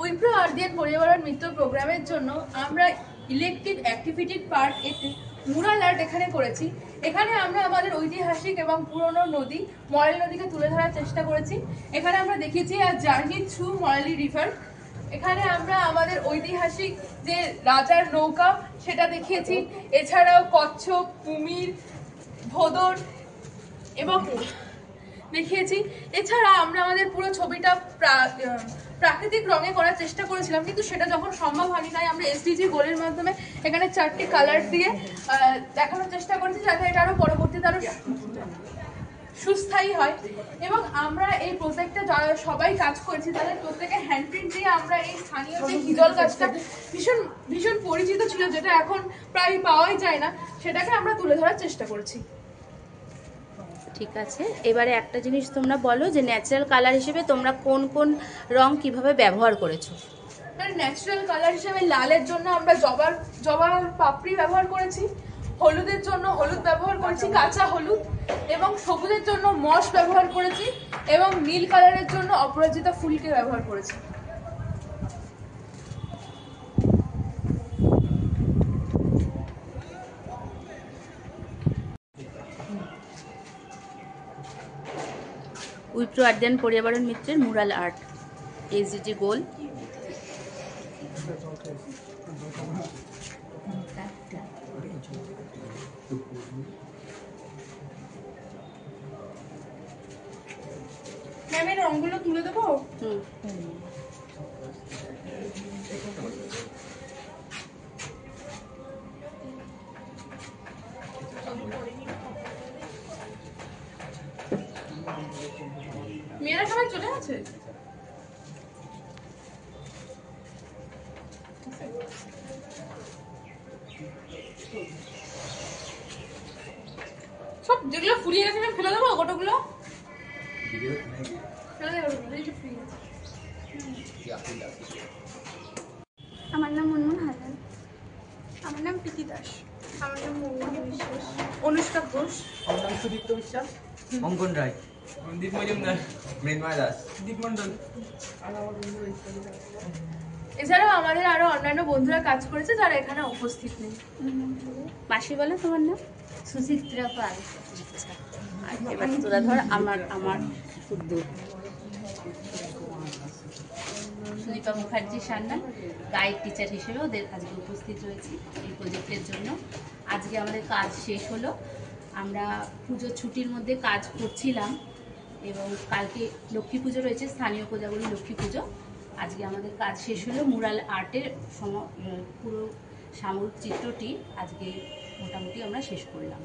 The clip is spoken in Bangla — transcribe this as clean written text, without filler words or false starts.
উইপ্রো আর্দিয়ান পরিবারের মিত্র প্রোগ্রামের জন্য আমরা ইলেকটিভ অ্যাক্টিভিটির পার্ট এতে মুরাল আর্ট এখানে করেছি। এখানে আমরা আমাদের ঐতিহাসিক এবং পুরনো নদী মরালি নদীকে তুলে ধরার চেষ্টা করেছি। এখানে আমরা দেখিয়েছি আর জার্নি থ্রু মরালি রিভার। এখানে আমরা আমাদের ঐতিহাসিক যে রাজার নৌকা সেটা দেখিয়েছি। এছাড়াও কচ্ছপ, কুমির, ভোদর এবং দেখিয়েছি। এছাড়া আমরা আমাদের পুরো ছবিটা প্রাকৃতিক রঙে করার চেষ্টা করেছিলাম, কিন্তু সেটা যখন সম্ভব হয়নি তাই আমরা এসডিজি গোলের মাধ্যমে এখানে 4টি কালার দিয়ে দেখানোর চেষ্টা করেছি, যাতে এটা আরো পরবর্তীতে আরো সুস্থায়ী হয়। এবং আমরা এই প্রজেক্টটা যারা সবাই কাজ করেছি তাদের প্রত্যেকে হ্যান্ডপ্রিন্ট দিয়ে আমরা এই স্থানীয় যে হিজল গাছটা ভীষণ ভীষণ পরিচিত ছিল, যেটা এখন প্রায় পাওয়াই যায় না, সেটাকে আমরা তুলে ধরার চেষ্টা করেছি। ঠিক আছে, এবারে একটা জিনিস তোমরা বলো যে ন্যাচারাল কালার হিসেবে তোমরা কোন কোন রং কিভাবে ব্যবহার করেছো? ন্যাচারাল কালার হিসেবে লালের জন্য আমরা জবার পাপড়ি ব্যবহার করেছি, হলুদের জন্য হলুদ ব্যবহার করেছি, কাঁচা হলুদ, এবং সবুজের জন্য মশ ব্যবহার করেছি, এবং নীল কালারের জন্য অপরাজিতা ফুলকে ব্যবহার করেছি। উইপ্রো আর্দিয়ান পরিবারের মিত্রের মুরাল আর্ট, এসডিজি গোল। ম্যামের রঙগুলো তুলে দেবো। মেয়েরা সবাই চলে আছে। সব যেগুলো ফুরিয়ে গেছে ফেলে দেবো, গোটাগুলো আমার নাম মুনমুন হাসান। আমার নাম প্রীতি দাস। আমার নাম মৌমিনী বিশ্বাস। অনুষ্কা ঘোষ। আমার নাম সুদীপ্ত বিশ্বাস। অঙ্কন রায়, দীপ মজুমদার, মৃন্ময় দাস, দীপ মন্ডল। এছাড়াও আমাদের আরো অন্যান্য বন্ধুরা কাজ করেছে যারা এখানে উপস্থিত নেই। মাসি বলো তোমার নাম? সুচিত্রা পাল। আচ্ছা, আর এবার তোরা ধর আমার সুদীপা মুখার্জি সান্যাল, গাইড টিচার হিসেবে ওদের আজকে উপস্থিত রয়েছি এই প্রজেক্টের জন্য। আজকে আমাদের কাজ শেষ হলো। আমরা পুজোর ছুটির মধ্যে কাজ করছিলাম এবং কালকে লক্ষ্মী পুজো রয়েছে, স্থানীয় কোজাগরী লক্ষ্মী পুজো। আজকে আমাদের কাজ শেষ হলো। মুরাল আর্টের পুরো সাময়িক চিত্রটি আজকে মোটামুটি আমরা শেষ করলাম।